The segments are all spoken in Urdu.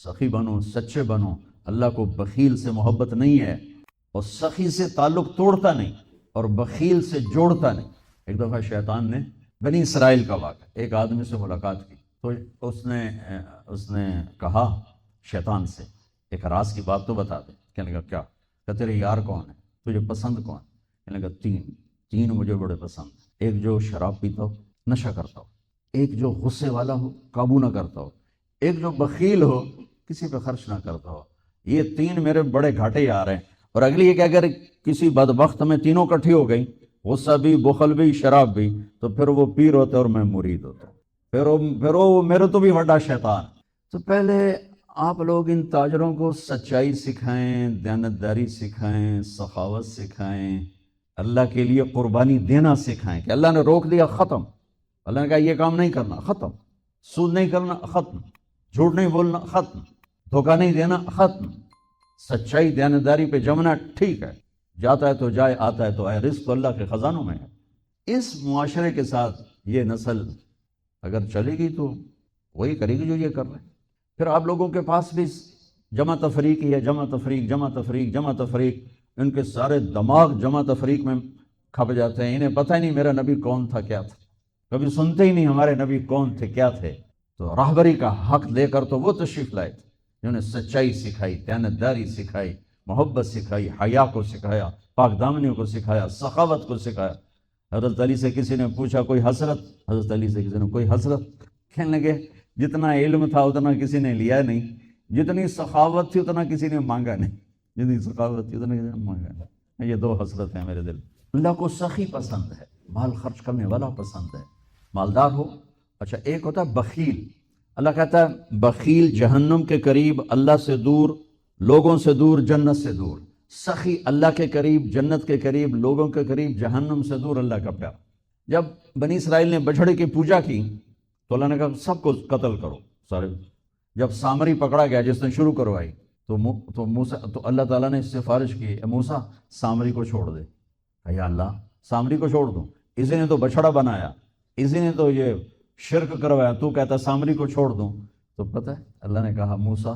سخی بنو، سچے بنو. اللہ کو بخیل سے محبت نہیں ہے، اور سخی سے تعلق توڑتا نہیں اور بخیل سے جوڑتا نہیں. ایک دفعہ شیطان نے بنی اسرائیل کا واقعہ، ایک آدمی سے ملاقات کی تو اس نے کہا شیطان سے ایک راز کی بات تو بتا دے. کہنے لگا کیا؟ کہ تیرے یار کون ہے، تجھے پسند کون؟ کہنے لگا تین مجھے بڑے پسند. ایک جو شراب پیتا ہو، نشہ کرتا ہو، ایک جو غصے والا ہو، قابو نہ کرتا ہو، ایک جو بخیل ہو، کسی پہ خرچ نہ کرتا ہو. یہ تین میرے بڑے گھاٹے یار ہیں. اور اگلی یہ کہ اگر کسی بدبخت میں تینوں کٹھی ہو گئی، غصہ بھی، بخل بھی، شراب بھی، تو پھر وہ پیر ہوتا ہے اور میں مرید ہوتا ہوں، پھر وہ میرے تو بھی بڑا شیطان. تو پہلے آپ لوگ ان تاجروں کو سچائی سکھائیں، دیانتداری سکھائیں، سخاوت سکھائیں، اللہ کے لیے قربانی دینا سکھائیں. کہ اللہ نے روک دیا، ختم. اللہ نے کہا یہ کام نہیں کرنا، ختم. سود نہیں کرنا، ختم. جھوٹ نہیں بولنا، ختم. دھوکہ نہیں دینا، ختم. سچائی دیانتداری پہ جمنا ٹھیک ہے، جاتا ہے تو جائے، آتا ہے تو آئے، رزق تو اللہ کے خزانوں میں ہے. اس معاشرے کے ساتھ یہ نسل اگر چلے گی تو وہی کرے گی جو یہ کر رہے ہیں. پھر آپ لوگوں کے پاس بھی جمع تفریق ہی ہے، جمع تفریق، جمع تفریق، جمع تفریق. ان کے سارے دماغ جمع تفریق میں کھپ جاتے ہیں. انہیں پتہ ہی نہیں میرا نبی کون تھا، کیا تھا. کبھی سنتے ہی نہیں ہمارے نبی کون تھے، کیا تھے. تو راہبری کا حق لے کر تو وہ تشریف لائے تھے جنہوں نے سچائی سکھائی، دیانتداری سکھائی، محبت سکھائی، حیا کو سکھایا، پاک دامنی کو سکھایا، سخاوت کو سکھایا. حضرت علی سے کسی نے پوچھا کوئی حسرت؟ حضرت علی سے کسی نے کوئی حسرت؟ کہنے لگے جتنا علم تھا اتنا کسی نے لیا نہیں، جتنی سخاوت تھی اتنا کسی نے مانگا نہیں، جتنی سخاوت تھی اتنا کسی نے مانگا نہیں. یہ دو حسرت ہیں میرے دل. اللہ کو سخی پسند ہے، مال خرچ کرنے والا پسند ہے، مالدار ہو. اچھا، ایک ہوتا ہے بخیل. اللہ کہتا ہے بخیل جہنم کے قریب، اللہ سے دور، لوگوں سے دور، جنت سے دور. سخی اللہ کے قریب، جنت کے قریب، لوگوں کے قریب، جہنم سے دور، اللہ کا پیار. جب بنی اسرائیل نے بچھڑے کی پوجا کی تو اللہ نے کہا سب کو قتل کرو سارے. جب سامری پکڑا گیا جس نے شروع کروائی تو اللہ تعالیٰ نے سفارش کی، اے موسیٰ سامری کو چھوڑ دے. یا اللہ سامری کو چھوڑ دوں؟ اسی نے تو بچھڑا بنایا، اسی نے تو یہ شرک کروایا، تو کہتا سامری کو چھوڑ دوں؟ تو پتہ ہے اللہ نے کہا موسیٰ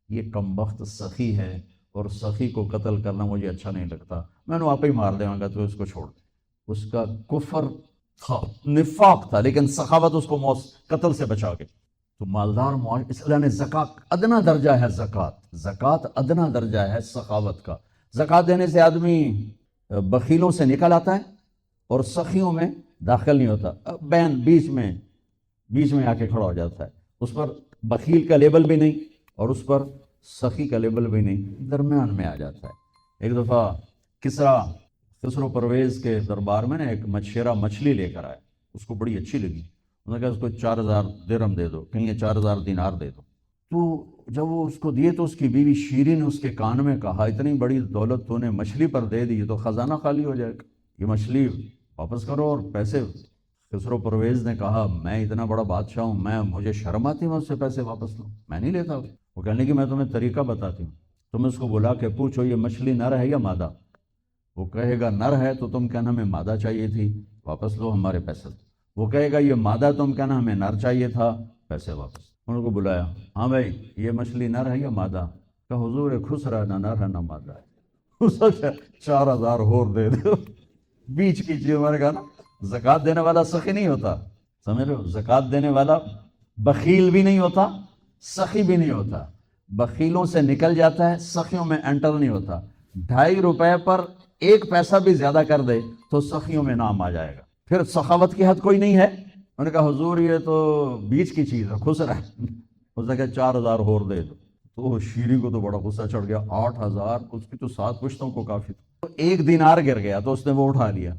یہ کمبخت سخی ہے اور سخی کو قتل کرنا مجھے اچھا نہیں لگتا، میں نے آپ ہی مار دے گا، تو اس کو چھوڑ دے. اس کا کفر تھا، نفاق تھا، لیکن سخاوت اس کو قتل سے بچا گئی. تو مالدار معاشرے، اس لیے نے زکوٰۃ ادنا درجہ ہے، زکوٰۃ ادنا درجہ ہے سخاوت کا. زکوٰۃ دینے سے آدمی بخیلوں سے نکل آتا ہے اور سخیوں میں داخل نہیں ہوتا، بین بیچ میں آ کے کھڑا ہو جاتا ہے. اس پر بخیل کا لیبل بھی نہیں اور اس پر سخی کا لیبل بھی نہیں، درمیان میں آ جاتا ہے. ایک دفعہ خسرو پرویز کے دربار میں نے ایک مچھیرا مچھلی لے کر آیا، اس کو بڑی اچھی لگی. انہوں نے کہا اس کو 4000 درہم دے دو، کہیں 4000 دینار دے دو. تو جب وہ اس کو دیے تو اس کی بیوی شیری نے اس کے کان میں کہا اتنی بڑی دولت تو نے مچھلی پر دے دی تو خزانہ خالی ہو جائے گا، یہ مچھلی واپس کرو اور پیسے. خسرو پرویز نے کہا میں اتنا بڑا بادشاہ ہوں، مجھے شرم آتی میں اس سے پیسے واپس لوں، میں نہیں لیتا. وہ کہنے کہ میں تمہیں طریقہ بتاتی ہوں، تم اس کو بلا کے پوچھو یہ مچھلی نر ہے یا مادہ. وہ کہے گا نر ہے تو تم کہنا ہمیں مادہ چاہیے تھی، واپس لو ہمارے پیسے. وہ کہے گا یہ مادہ، تم کہنا ہمیں نر چاہیے تھا، پیسے واپس. انہوں کو بلایا، ہاں بھائی یہ مچھلی نر ہے یا مادہ؟ کہ حضور خسرا نہ نر ہے نہ مادہ ہے. 4000 اور دے دو. بیچ کی چیز. ہمارے کہا نا زکوٰۃ دینے والا سخی نہیں ہوتا، سمجھ رہے ہو؟ زکوٰۃ دینے والا بخیل بھی نہیں ہوتا، سخی بھی نہیں ہوتا. بخیلوں سے نکل جاتا ہے، سخیوں میں انٹر نہیں ہوتا. 2.5 روپے پر 1 پیسہ بھی زیادہ کر دے تو سخیوں میں نام آ جائے گا. پھر سخاوت کی حد کوئی نہیں ہے. انہوں نے کہا حضور یہ تو بیچ کی چیز ہے، خسرا ہے. اس نے کہا 4000 اور دے دو. تو شیری کو تو بڑا غصہ چڑھ گیا. 8000 اس کی تو 7 پشتوں کو کافی تھا. تو 1 دینار گر گیا تو اس نے وہ اٹھا لیا.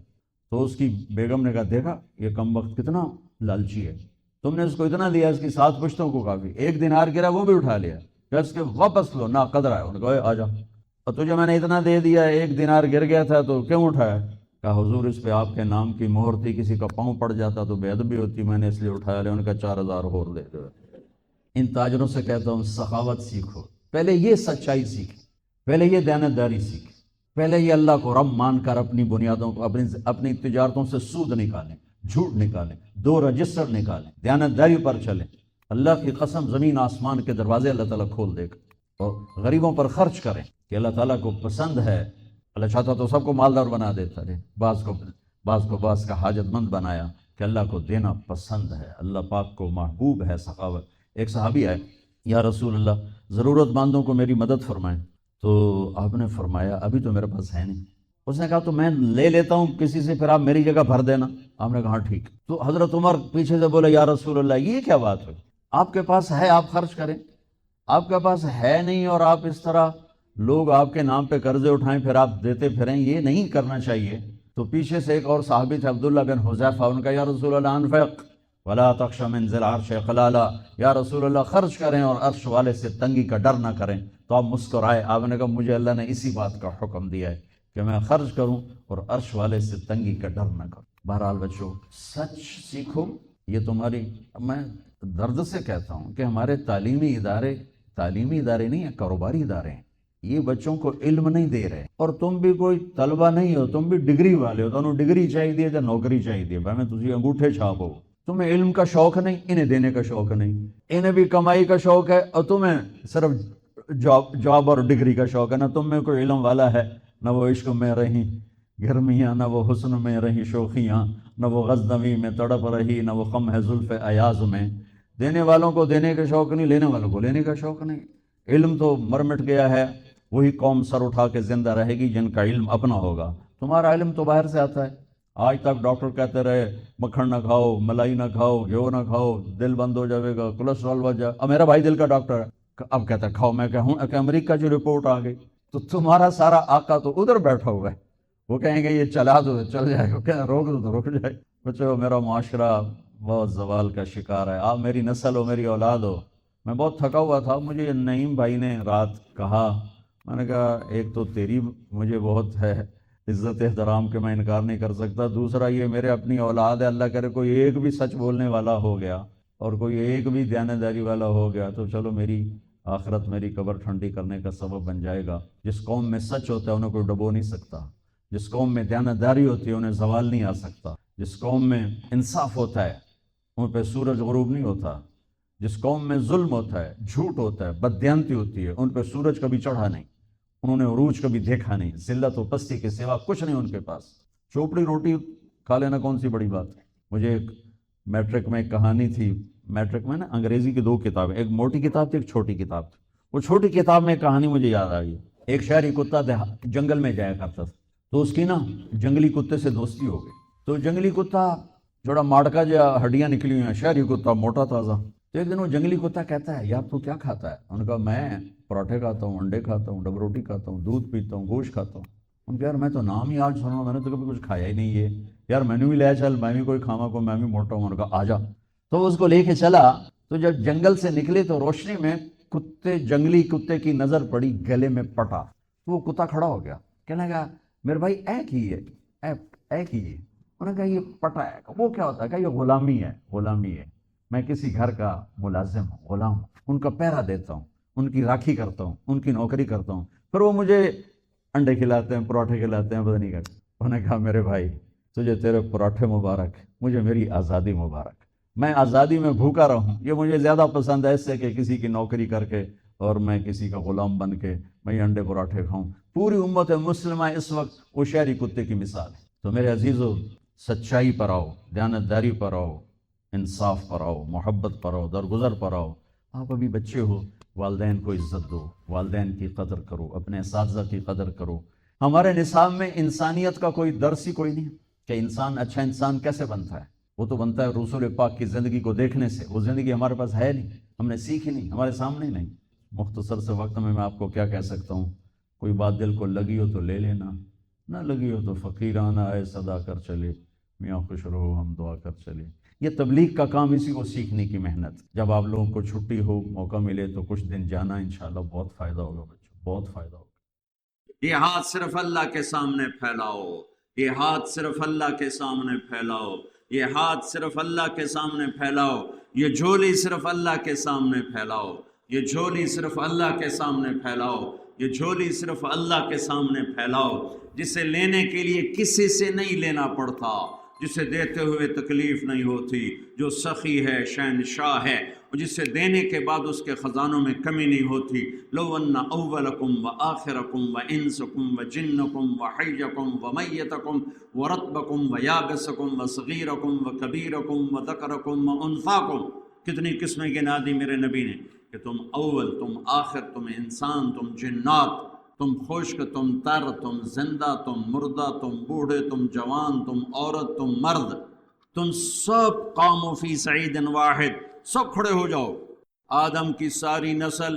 تو اس کی بیگم نے کہا دیکھا یہ کم وقت کتنا لالچی ہے، تم نے اس کو اتنا دیا، اس کی 7 پشتوں کو کافی. 1 دینار گرا وہ بھی اٹھا لیا. پھر اس کے واپس لو نہ قدر ہے. انہوں نے کہا آ جا، اور تجھے میں نے اتنا دے دیا، 1 دینار گر گیا تھا تو کیوں اٹھایا؟ کہا حضور اس پہ آپ کے نام کی مہر تھی، کسی کا پاؤں پڑ جاتا تو بے ادبی ہوتی، میں نے اس لیے اٹھایا. انہوں نے کہا 4000 اور دے دو. ان تاجروں سے کہتا ہوں سخاوت سیکھو. پہلے یہ سچائی سیکھیں، پہلے یہ دیانتداری سیکھیں، پہلے یہ اللہ کو رب مان کر اپنی بنیادوں کو، اپنی تجارتوں سے سود نکالیں، جھوٹ نکالیں، 2 رجسٹر نکالیں، دیانتداری پر چلیں. اللہ کی قسم زمین آسمان کے دروازے اللہ تعالیٰ کھول دے گا، اور غریبوں پر خرچ کریں کہ اللہ تعالیٰ کو پسند ہے۔ اللہ چاہتا تو سب کو مالدار بنا دیتا ہے، بعض کا حاجت مند بنایا کہ اللہ کو دینا پسند ہے، اللہ پاک کو محبوب ہے سخاوت۔ ایک صحابی آئے، یا رسول اللہ ضرورت مندوں کو میری مدد فرمائیں، تو آپ نے فرمایا ابھی تو میرے پاس ہے نہیں۔ اس نے کہا تو میں لے لیتا ہوں کسی سے، پھر آپ میری جگہ بھر دینا۔ آپ نے کہا ٹھیک۔ تو حضرت عمر پیچھے سے بولے، یا رسول اللہ یہ کیا بات ہوئی، آپ کے پاس ہے آپ خرچ کریں، آپ کے پاس ہے نہیں اور آپ اس طرح لوگ آپ کے نام پہ قرضے اٹھائیں پھر آپ دیتے پھریں، یہ نہیں کرنا چاہیے۔ تو پیچھے سے ایک اور صحابی تھے عبداللہ بن حذیفہ، ان کا یا رسول اللہ انفق ولا تخش من ذی العرش خلالا، یا رسول اللہ خرچ کریں اور عرش والے سے تنگی کا ڈر نہ کریں۔ تو آپ مسکرائے، آپ نے کہا مجھے اللہ نے اسی بات کا حکم دیا ہے کہ میں خرچ کروں اور عرش والے سے تنگی کا ڈر نہ کروں۔ بہرحال بچوں، سچ سیکھو۔ یہ تمہاری، میں درد سے کہتا ہوں کہ ہمارے تعلیمی ادارے نہیں ہیں، کاروباری ادارے ہیں۔ یہ بچوں کو علم نہیں دے رہے، اور تم بھی کوئی طلبہ نہیں ہو، تم بھی ڈگری والے ہو، تمہیں ڈگری چاہیے یا نوکری چاہیے، میں تجھے انگوٹھے چھاپ ہو۔ تمہیں علم کا شوق نہیں، انہیں دینے کا شوق نہیں، انہیں بھی کمائی کا شوق ہے اور تمہیں صرف جاب اور ڈگری کا شوق ہے۔ نہ تم میں کوئی علم والا ہے، نہ وہ عشق میں رہی گرمیاں، نہ وہ حسن میں رہی شوخیاں، نہ وہ غزنوی میں تڑپ رہی، نہ وہ خم ہے زلف ایاز میں۔ دینے والوں کو دینے کا شوق نہیں، لینے والوں کو لینے کا شوق نہیں۔ علم تو مر مٹ گیا ہے، وہی قوم سر اٹھا کے زندہ رہے گی جن کا علم اپنا ہوگا۔ تمہارا علم تو باہر سے آتا ہے۔ آج تک ڈاکٹر کہتے رہے مکھن نہ کھاؤ، ملائی نہ کھاؤ، گھیو نہ کھاؤ، دل بند ہو جائے گا، کولیسٹرول بڑھ جائے۔ اب میرا بھائی دل کا ڈاکٹر ہے، اب کہتا ہے کھاؤ، میں کہوں کہ امریکہ کی رپورٹ آ گئی، تو تمہارا سارا آقا تو ادھر بیٹھا ہوا ہے، وہ کہیں گے یہ چلا دو چل جائے گا، کہ روک دو تو روک جائے۔ بچوں، میرا معاشرہ بہت زوال کا شکار ہے، آپ میری نسل ہو، میری اولاد ہو۔ میں بہت تھکا ہوا تھا، مجھے نعیم بھائی نے رات کہا، میں نے کہا ایک تو تیری مجھے بہت ہے عزت احترام کہ میں انکار نہیں کر سکتا، دوسرا یہ میرے اپنی اولاد ہے، اللہ کرے کوئی ایک بھی سچ بولنے والا ہو گیا اور کوئی ایک بھی دیانتداری والا ہو گیا تو چلو میری آخرت، میری قبر ٹھنڈی کرنے کا سبب بن جائے گا۔ جس قوم میں سچ ہوتا ہے انہیں کوئی ڈبو نہیں سکتا، جس قوم میں دیانتداری ہوتی ہے انہیں زوال نہیں آ سکتا، جس قوم میں انصاف ہوتا ہے ان پہ سورج غروب نہیں ہوتا، جس قوم میں ظلم ہوتا ہے، جھوٹ ہوتا ہے، بددیانتی ہوتی ہے، ان پہ سورج کبھی چڑھا نہیں، انہوں نے عروج کبھی دیکھا نہیں، ذلت و پستی کے سوا کچھ نہیں ان کے پاس۔ چوپڑی روٹی کھا لینا کون سی بڑی بات۔ مجھے ایک میٹرک میں ایک کہانی تھی، میٹرک میں نا انگریزی کی 2 کتابیں، ایک موٹی کتاب تھی ایک چھوٹی کتاب تھی۔ وہ چھوٹی کتاب میں کہانی مجھے یاد آ گئی۔ ایک شہری کتا جنگل میں جایا کرتا تھا، تو اس کی نا جنگلی کتے سے دوستی ہو گئی۔ تو جنگلی کتا جوڑا ماڑکا جا ہڈیاں نکلی ہوئی ہیں، شہری کتا موٹا تازہ۔ تو ایک دن وہ جنگلی کتا کہتا ہے یار تو کیا کھاتا ہے؟ انہوں نے کہا میں پراٹھے کھاتا ہوں، انڈے کھاتا ہوں، ڈب روٹی کھاتا ہوں، دودھ پیتا ہوں، گوشت کھاتا ہوں۔ ان کا یار میں تو نام ہی آج سنا، میں نے تو کبھی کچھ کھایا ہی نہیں ہے یار، میں نے بھی لے چل، میں بھی کوئی کھاما کو، میں بھی موٹا ہوں۔ انہوں نے کہا آ جا۔ تو اس کو لے کے چلا، تو جب جنگل سے نکلے تو روشنی میں جنگلی کتے کی نظر پڑی گلے میں پٹا، تو وہ کتا کھڑا ہو گیا، کہنے لگا میرے بھائی اے کی ہے، اے کی ہے۔ انہوں نے کہا یہ پٹا ہے۔ وہ کیا ہوتا ہے؟ کہ یہ غلامی ہے، غلامی ہے، میں کسی گھر کا ملازم ہوں، غلام ہوں، ان کا پہرا دیتا ہوں، ان کی راکھی کرتا ہوں، ان کی نوکری کرتا ہوں، پھر وہ مجھے انڈے کھلاتے ہیں، پراٹھے کھلاتے ہیں، پتہ نہیں کرتے۔ انہوں نے کہا میرے بھائی تجھے تیرے پراٹھے مبارک، مجھے میری آزادی مبارک، میں آزادی میں بھوکا رہوں، یہ مجھے زیادہ پسند ہے اس سے کہ کسی کی نوکری کر کے اور میں کسی کا غلام بن کے میں انڈے پراٹھے کھاؤں۔ پوری امت مسلمہ اس وقت وہ شہری کتے کی مثال ہے۔ تو میرے عزیزو، سچائی پر آؤ، دیانتداری پر آؤ، انصاف پر آؤ، محبت پر آؤ، درگزر پر آؤ۔ آپ ابھی بچے ہو، والدین کو عزت دو، والدین کی قدر کرو، اپنے اساتذہ کی قدر کرو۔ ہمارے نصاب میں انسانیت کا کوئی درس ہی کوئی نہیں کہ انسان اچھا انسان کیسے بنتا ہے۔ وہ تو بنتا ہے رسول پاک کی زندگی کو دیکھنے سے، وہ زندگی ہمارے پاس ہے نہیں، ہم نے سیکھی نہیں، ہمارے سامنے نہیں۔ مختصر سے وقت میں آپ کو کیا کہہ سکتا ہوں، کوئی بات دل کو لگی ہو تو لے لینا، نہ لگی ہو تو فقیرانہ اے صدا کر چلے، میاں خوش رہو ہم دعا کر چلے۔ یہ تبلیغ کا کام اسی کو سیکھنے کی محنت۔ جب آپ لوگوں کو چھٹی ہو، موقع ملے تو کچھ دن جانا، انشاءاللہ بہت فائدہ ہوگا بچوں، بہت فائدہ ہوگا۔ یہ ہاتھ صرف اللہ کے سامنے پھیلاؤ، یہ ہاتھ صرف اللہ کے سامنے پھیلاؤ، یہ ہاتھ صرف اللہ کے سامنے پھیلاؤ، یہ جھولی صرف اللہ کے سامنے پھیلاؤ، یہ جھولی صرف اللہ کے سامنے پھیلاؤ، یہ جھولی صرف اللہ کے سامنے پھیلاؤ، جسے لینے کے لیے کسی سے نہیں لینا پڑتا، جسے دیتے ہوئے تکلیف نہیں ہوتی، جو سخی ہے، شہنشاہ ہے، جسے دینے کے بعد اس کے خزانوں میں کمی نہیں ہوتی. لو ان اولکم و آخرکم و انسکم و جنکم و حیکم و میتکم و رطبکم و یابسکم و صغیرکم و کبیرکم و ذکرکم و انثاکم. کتنی قسمیں گنا دی میرے نبی نے کہ تم اول، تم آخر، تم انسان، تم جنات، تم خشک، تم تر، تم زندہ، تم مردہ، تم بوڑھے، تم جوان، تم عورت، تم مرد، تم سب قوموا فی صعید واحد، سب کھڑے ہو جاؤ. آدم کی ساری نسل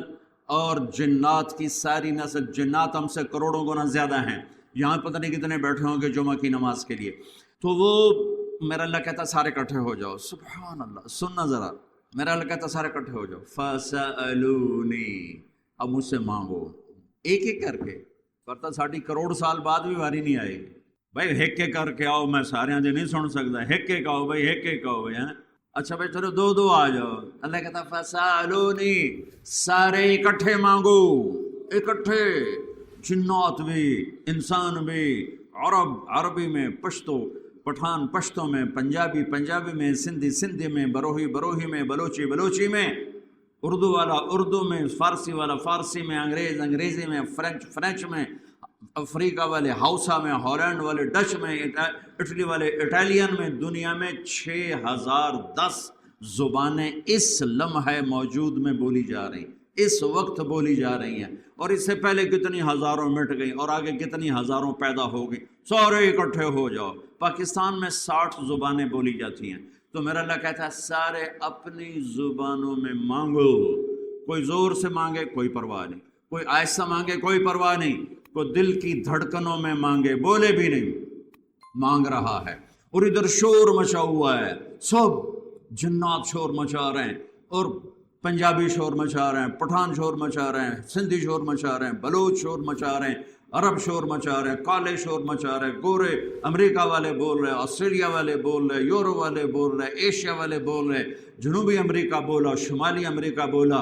اور جنات کی ساری نسل، جنات ہم سے کروڑوں گنا زیادہ ہیں، یہاں پتہ نہیں کتنے بیٹھے ہوں گے جمعہ کی نماز کے لیے. تو وہ میرا اللہ کہتا سارے اکٹھے ہو جاؤ. سبحان اللہ، سننا ذرا، میرا اللہ کہتا سارے اکٹھے ہو جاؤ. فَسَأَلُونِي، اب مجھ سے مانگو ایک ایک کر کے. کرتا ساڑھی کروڑ سال بعد بھی واری نہیں آئے گی بھائی ہیک کے کر کے آؤ، میں سارے دے نہیں سن سکتا، ہیک کے آؤ بھائی، ہیک کے آؤ بھائی. اچھا بھائی چلو دو دو آ جاؤ. اللہ کہتا فَسَأَلُونِي، سارے اکٹھے مانگو، اکٹھے، جنات بھی، انسان بھی، عرب عربی میں، پشتو پٹھان پشتوں میں، پنجابی پنجابی میں، سندھی سندھی میں، بروہی بروہی میں، بلوچی بلوچی میں، اردو والا اردو میں، فارسی والا فارسی میں، انگریز انگریزی میں، فرینچ فرینچ میں، افریقہ والے ہاؤسا میں، ہالینڈ والے ڈچ میں، اٹلی والے اٹالین میں. دنیا میں 6010 زبانیں اس لمحہ موجود میں بولی جا رہی ہیں، اس وقت بولی جا رہی ہیں، اور اس سے پہلے کتنی ہزاروں مٹ گئیں اور آگے کتنی ہزاروں پیدا ہو گئی. سارے اکٹھے ہو جاؤ. پاکستان میں 60 زبانیں بولی جاتی ہیں. تو میرا اللہ کہتا ہے سارے اپنی زبانوں میں مانگو. کوئی زور سے مانگے کوئی پرواہ نہیں، کوئی آہستہ مانگے کوئی پرواہ نہیں، کوئی دل کی دھڑکنوں میں مانگے، بولے بھی نہیں، مانگ رہا ہے. اور ادھر شور مچا ہوا ہے، سب جنات شور مچا رہے ہیں، اور پنجابی شور مچا رہے ہیں، پٹھان شور مچا رہے ہیں، سندھی شور مچا رہے ہیں، بلوچ شور مچا رہے ہیں، عرب شور مچا رہے ہیں، کالے شور مچا رہے ہیں، گورے امریکہ والے بول رہے ہیں، آسٹریلیا والے بول رہے ہیں، یورو والے بول رہے ہیں، ایشیا والے بول رہے ہیں، جنوبی امریکہ بولا، شمالی امریکہ بولا،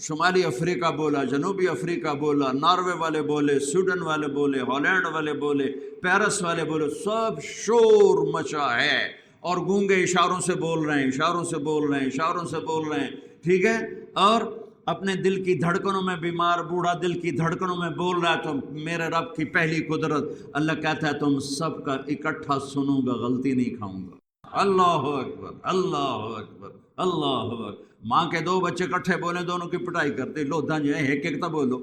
شمالی افریقہ بولا، جنوبی افریقہ بولا، ناروے والے بولے، سویڈن والے بولے، ہالینڈ والے بولے، پیرس والے بولے، سب شور مچا ہے. اور گونگے اشاروں سے بول رہے ہیں، اشاروں سے بول رہے ہیں، اشاروں سے بول رہے ہیں، ٹھیک ہے. اور اپنے دل کی دھڑکنوں میں بیمار بوڑھا دل کی دھڑکنوں میں بول رہا ہے. تو میرے رب کی پہلی قدرت، اللہ کہتا ہے تم سب کا اکٹھا سنوں گا، غلطی نہیں کھاؤں گا. اللہ اکبر، اللہ اکبر، اللہ اکبر. ماں کے دو بچے اکٹھے بولیں دونوں کی پٹائی کرتے، لو دھن جو ہے ایک ایک تو بولو،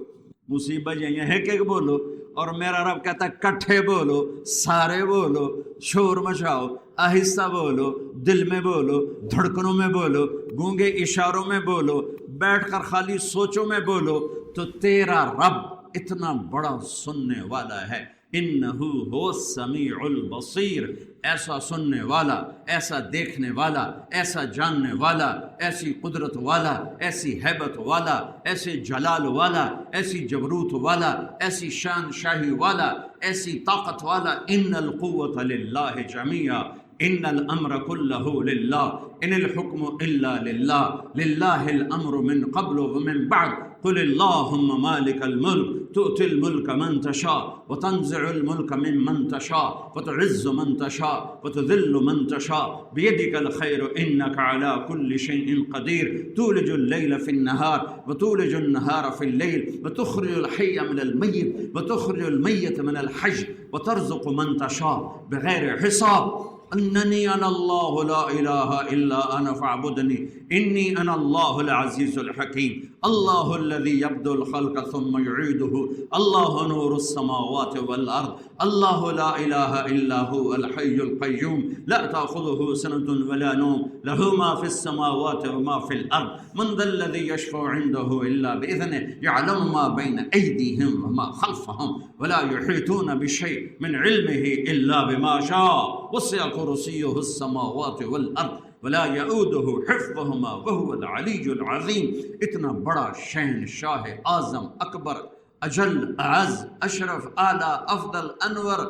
مصیبت جو ہے ایک ایک بولو. اور میرا رب کہتا ہے کٹھے بولو، سارے بولو، شور مچاؤ، آہستہ بولو، دل میں بولو، دھڑکنوں میں بولو، گونگے اشاروں میں بولو، بیٹھ کر خالی سوچوں میں بولو. تو تیرا رب اتنا بڑا سننے والا ہے. انہو هو السمیع البصیر، ایسا سننے والا، ایسا دیکھنے والا، ایسا جاننے والا، ایسی قدرت والا، ایسی ہیبت والا، ایسے جلال والا، ایسی جبروت والا، ایسی شان شاہی والا، ایسی طاقت والا. ان القوۃ للہ جمیعا ان الامر کلہ للہ ان الحکم الا للہ للہ الامر من قبل ومن بعد قل اللہم مالک الملک تؤتی الملک من تشاء وتنزع الملک ممن تشاء وتعز من تشاء وتذل من تشاء بيدك الخير إنك على كل شيء قدير تولج الليل في النهار وتولج النهار في الليل وتخرج الحي من الميت وتخرج الميت من الحي وترزق من تشاء بغير حساب. اننی انا اللہ لا الہ الا انا فاعبدنی انی انا اللہ العزیز الحکیم. اللہ الذی یبدأ الخلق ثم یعیدہ اللہ نور السماوات والارض اللہ لا الہ الا هو الحی القیوم لا تأخذہ سنة ولا نوم له ما في السماوات وما في الارض من ذا الذی یشفع عنده الا بإذنه يعلم ما بین ایدیہم وما خلفہم ولا یحیطون بشیء من علمه الا بما شاء وسع کرسیہ السماوات والارض ولا یعودہ حفظہما وہو العلی العظیم. اتنا بڑا شہنشاہ اعظم اکبر اجل اعز اشرف اعلی افضل انور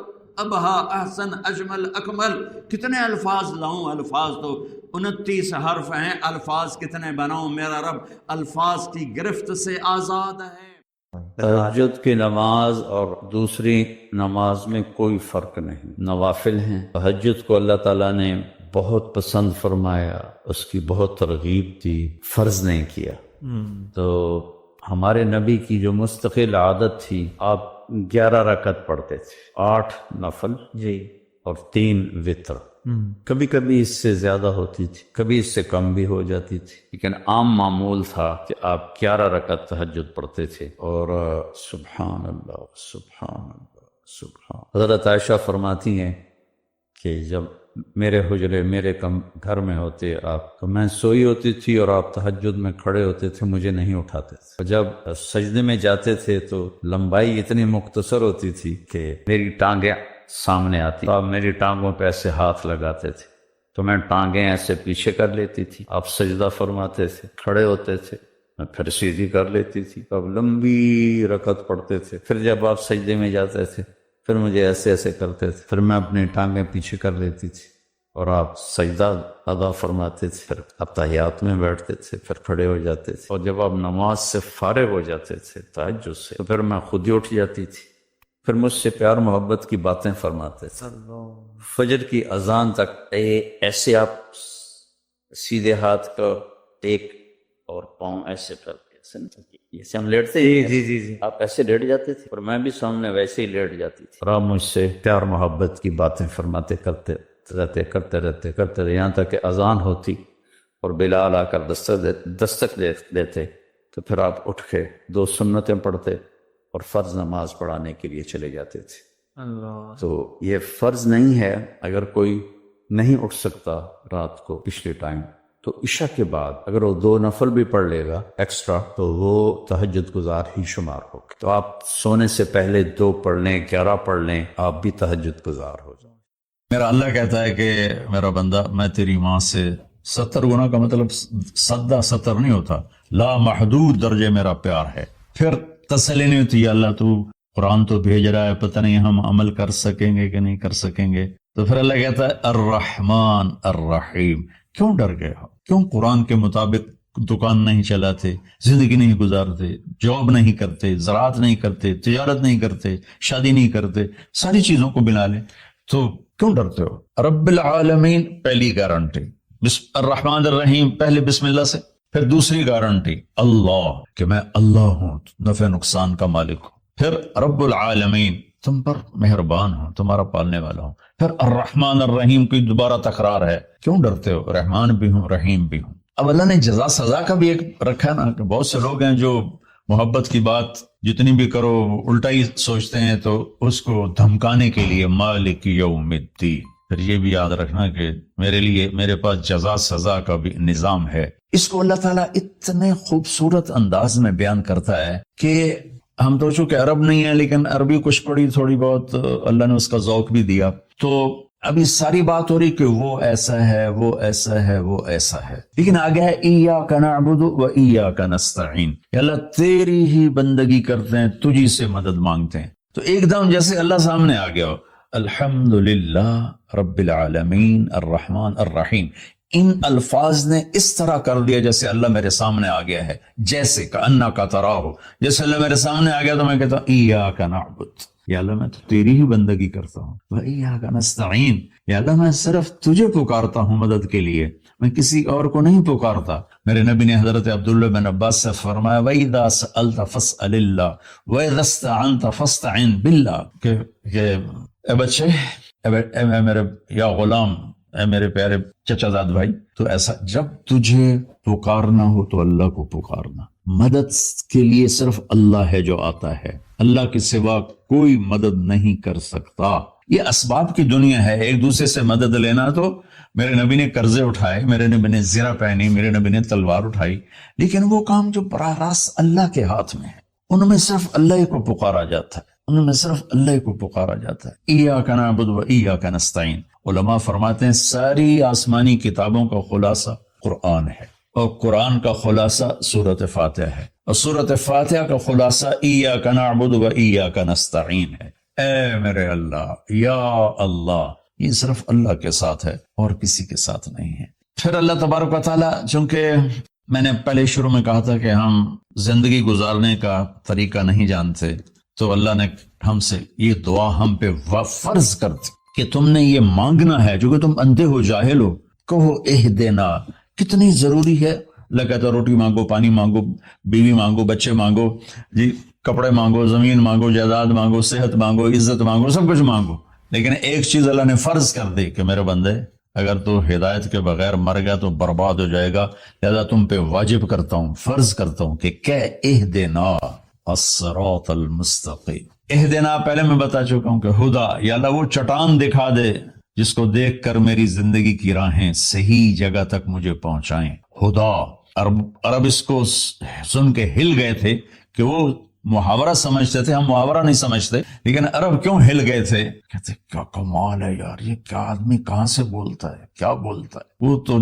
ابہا احسن اجمل اکمل. کتنے الفاظ لاؤں؟ الفاظ تو 29 حرف ہیں، الفاظ کتنے بناؤں؟ میرا رب الفاظ کی گرفت سے آزاد ہے. تہجد کی نماز اور دوسری نماز میں کوئی فرق نہیں، نوافل ہیں. تہجد کو اللہ تعالیٰ نے بہت پسند فرمایا، اس کی بہت ترغیب دی، فرض نہیں کیا۔ تو ہمارے نبی کی جو مستقل عادت تھی، آپ 11 رکعت پڑھتے تھے، 8 نفل جی اور 3 وتر۔ کبھی کبھی اس سے زیادہ ہوتی تھی، کبھی اس سے کم بھی ہو جاتی تھی، لیکن عام معمول تھا کہ آپ 11 رکعت تہجد پڑھتے تھے۔ اور سبحان اللہ سبحان اللہ سبحان۔ حضرت عائشہ فرماتی ہیں کہ جب میرے حجرے میرے گھر میں ہوتے آپ، تو میں سوئی ہوتی تھی اور آپ تہجد میں کھڑے ہوتے تھے، مجھے نہیں اٹھاتے تھے۔ اور جب سجدے میں جاتے تھے تو لمبائی اتنی مختصر ہوتی تھی کہ میری ٹانگیں سامنے آتی، آپ میری ٹانگوں پہ ایسے ہاتھ لگاتے تھے تو میں ٹانگیں ایسے پیچھے کر لیتی تھی، آپ سجدہ فرماتے تھے، کھڑے ہوتے تھے، میں پھر سیدھی کر لیتی تھی، اب لمبی رکعت پڑھتے تھے۔ پھر جب آپ سجدے میں جاتے تھے پھر مجھے ایسے ایسے کرتے تھے، پھر میں اپنی ٹانگیں پیچھے کر لیتی تھی اور آپ سجدہ ادا فرماتے تھے، پھر آپ تحیات میں بیٹھتے تھے، پھر کھڑے ہو جاتے تھے، اور جب آپ نماز سے فارغ ہو جاتے تھے تہجد سے تو پھر میں خود ہی اٹھ جاتی تھی، پھر مجھ سے پیار محبت کی باتیں فرماتے تھے۔ فجر کی اذان تک ایسے آپ سیدھے ہاتھ کا ٹیک اور پاؤں ایسے کر کے، جیسے ہم لیٹتے ہیں، جی آپ ایسے لیٹ جاتے تھے اور میں بھی سامنے ویسے ہی لیٹ جاتی تھی، اور آپ مجھ سے پیار محبت کی باتیں فرماتے کرتے رہتے یہاں تک کہ اذان ہوتی اور بلال آ کر دستک دیتے تو پھر آپ اٹھ کے 2 سنتیں پڑھتے اور فرض نماز پڑھانے کے لیے چلے جاتے تھے۔ اللہ، تو یہ فرض نہیں ہے، اگر کوئی نہیں اٹھ سکتا رات کو پچھلے ٹائم تو عشاء کے بعد اگر وہ 2 نفل بھی پڑھ لے گا ایکسٹرا تو وہ تہجد گزار ہی شمار ہوگا۔ تو آپ سونے سے پہلے 2 پڑھ لیں، 11 پڑھ لیں، آپ بھی تہجد گزار ہو جائیں۔ میرا اللہ کہتا ہے کہ میرا بندہ میں تیری ماں سے 70 گنا کا مطلب 70 نہیں ہوتا، لا محدود درجے میرا پیار ہے۔ پھر تسلی نہیں ہوتی، اللہ تو قرآن تو بھیج رہا ہے، پتہ نہیں ہم عمل کر سکیں گے کہ نہیں کر سکیں گے۔ تو پھر اللہ کہتا ہے الرحمن الرحیم، کیوں ڈر گئے ہو؟ کیوں قرآن کے مطابق دکان نہیں چلاتے، زندگی نہیں گزارتے، جاب نہیں کرتے، زراعت نہیں کرتے، تجارت نہیں کرتے، شادی نہیں کرتے، ساری چیزوں کو بنا لیں تو کیوں ڈرتے ہو؟ رب العالمین پہلی گارنٹی، الرحمن الرحیم پہلے بسم اللہ سے، پھر دوسری گارنٹی اللہ کہ میں اللہ ہوں، نفع نقصان کا مالک ہوں، پھر رب العالمین تم پر مہربان ہوں، تمہارا پالنے والا ہوں، پھر الرحمن الرحیم کی دوبارہ تکرار ہے، کیوں ڈرتے ہو؟ رحمان بھی ہوں رحیم بھی ہوں۔ اب اللہ نے جزا سزا کا بھی ایک رکھا نا، کہ بہت سے لوگ ہیں جو محبت کی بات جتنی بھی کرو الٹا ہی سوچتے ہیں، تو اس کو دھمکانے کے لیے مالک یوم الدین۔ پھر یہ بھی یاد رکھنا کہ میرے پاس جزا سزا کا بھی نظام ہے۔ اس کو اللہ تعالیٰ اتنے خوبصورت انداز میں بیان کرتا ہے کہ ہم تو چونکہ عرب نہیں ہیں لیکن عربی کچھ پڑھی تھوڑی بہت، اللہ نے اس کا ذوق بھی دیا، تو ابھی ساری بات ہو رہی کہ وہ ایسا ہے، وہ ایسا ہے، وہ ایسا ہے، لیکن آگے ہے ایاک نعبد و ایاک نستعین، یا اللہ تیری ہی بندگی کرتے ہیں، تجھی سے مدد مانگتے ہیں۔ تو ایک دم جیسے اللہ سامنے آ گیا، الحمدللہ رب العالمین الرحمن الرحیم، ان الفاظ نے اس طرح کر دیا جیسے اللہ میرے سامنے آ گیا ہے، جیسے کأنک تراہ، جیسے اللہ میرے سامنے آ گیا تو میں کہتا ہوں ایاک نعبد، یا اللہ میں تو تیری ہی بندگی کرتا ہوں، وَإِيَّاكَ نَسْتَعِينُ، یا اللہ میں صرف تجھے پکارتا ہوں مدد کے لیے، میں کسی اور کو نہیں پکارتا۔ میرے نبی نے حضرت عبداللہ بن عباس سے فرمایا وَإِذَا سَأَلْتَ فَاسْأَلِ اللَّهِ وَإِذَا اسْتَعَنْتَ فَاسْتَعِنْ بِاللَّهِ، کہ اے بچے، اے میرے یا غلام، اے میرے پیارے چچا زاد بھائی، تو ایسا جب تجھے پکارنا ہو تو اللہ کو پکارنا، مدد کے لیے صرف اللہ ہے جو آتا ہے، اللہ کے سوا کوئی مدد نہیں کر سکتا۔ یہ اسباب کی دنیا ہے، ایک دوسرے سے مدد لینا، تو میرے نبی نے قرضے اٹھائے، میرے نبی نے زرہ پہنی، میرے نبی نے تلوار اٹھائی، لیکن وہ کام جو براہ راست اللہ کے ہاتھ میں ہے ان میں صرف اللہ کو پکارا جاتا ہے، ان میں صرف اللہ کو پکارا جاتا ہے۔ ایاک نعبد و ایاک نستعین، علماء فرماتے ہیں ساری آسمانی کتابوں کا خلاصہ قرآن ہے، اور قرآن کا خلاصہ سورۃ فاتحہ ہے، اور سورۃ فاتحہ کا خلاصہ ایاک نعبد و ایاک نستعین ہے۔ اے میرے اللہ، یا اللہ، یہ صرف اللہ کے ساتھ ہے اور کسی کے ساتھ نہیں ہے۔ پھر اللہ تبارک و تعالیٰ، چونکہ میں نے پہلے شروع میں کہا تھا کہ ہم زندگی گزارنے کا طریقہ نہیں جانتے، تو اللہ نے ہم سے یہ دعا ہم پہ فرض کر دی کہ تم نے یہ مانگنا ہے، جو کہ تم اندھے ہو، جاہل ہو، کہو اہدنا، کتنی ضروری ہے. اللہ کہتا ہے روٹی مانگو، پانی مانگو، بیوی مانگو، بچے مانگو، جی کپڑے مانگو، زمین مانگو، جائیداد مانگو، صحت مانگو، عزت مانگو، سب کچھ مانگو. لیکن ایک چیز اللہ نے فرض کر دی کہ میرے بندے اگر تو ہدایت کے بغیر مر گیا تو برباد ہو جائے گا، لہذا تم پہ واجب کرتا ہوں، فرض کرتا ہوں کہ اہدنا الصراط المستقیم. اہدنا پہلے میں بتا چکا ہوں کہ ہدا، یا اللہ وہ چٹان دکھا دے جس کو دیکھ کر میری زندگی کی راہیں صحیح جگہ تک مجھے پہنچائیں. ہدا، عرب اس کو سن کے ہل گئے تھے کہ وہ محاورہ سمجھتے تھے، ہم محاورہ نہیں سمجھتے، لیکن عرب کیوں ہل گئے تھے؟ کہتے کیا کمال ہے یار، یہ کیا آدمی کہاں سے بولتا ہے، کیا بولتا ہے. وہ تو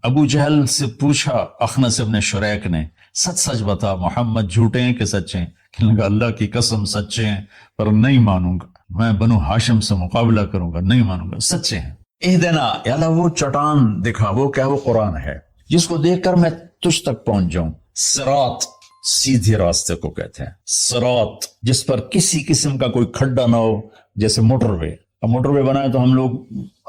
ابو جہل سے پوچھا اخنس ابن شریک نے، سچ سچ بتا محمد جھوٹے ہیں کہ سچے ہیں؟ کہنے لگا اللہ کی قسم سچے ہیں، پر نہیں مانوں گا، میں بنو ہاشم سے مقابلہ کروں گا، نہیں مانوں گا، سچے ہیں. اہدنا، یا اللہ وہ چٹان دکھا، وہ کیا، وہ قرآن ہے جس کو دیکھ کر میں تجھ تک پہنچ جاؤں. صراط، سیدھے راستے کو کہتے ہیں. صراط جس پر کسی قسم کا کوئی کھڈا نہ ہو، جیسے موٹر وے. اب موٹر وے بنائے تو ہم لوگ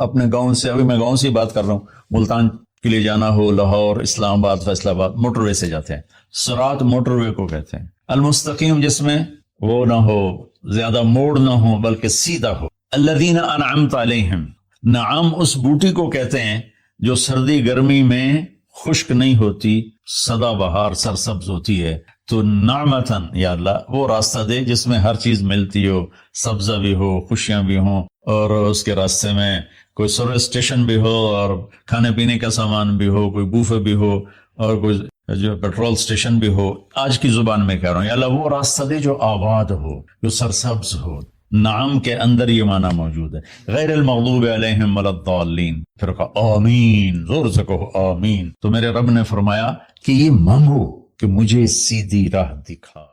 اپنے گاؤں سے، ابھی میں گاؤں سے ہی بات کر رہا ہوں، ملتان کے لیے جانا ہو، لاہور، اسلام آباد، فیصل آباد، موٹر وے سے جاتے ہیں. صراط موٹر وے کو کہتے ہیں. المستقیم جس میں وہ نہ ہو، زیادہ موڑ نہ ہو، بلکہ سیدھا ہو. الذین انعمت علیہم، نعم اس بوٹی کو کہتے ہیں جو سردی گرمی میں خشک نہیں ہوتی، سدا بہار سرسبز ہوتی ہے. تو نعمتن، یا اللہ وہ راستہ دے جس میں ہر چیز ملتی ہو، سبزہ بھی ہو، خوشیاں بھی ہوں، اور اس کے راستے میں کوئی سروس اسٹیشن بھی ہو، اور کھانے پینے کا سامان بھی ہو، کوئی بوفے بھی ہو، اور کوئی جو پیٹرول اسٹیشن بھی ہو. آج کی زبان میں کہہ رہا ہوں، یا اللہ وہ راستہ دے جو آباد ہو، جو سرسبز ہو. نعم کے اندر یہ معنی موجود ہے. غیر المغضوب علیہم ولا الضالین، پھر کہا آمین، زور سے کہو آمین. تو میرے رب نے فرمایا کہ یہ مانگو کہ مجھے سیدھی راہ دکھا.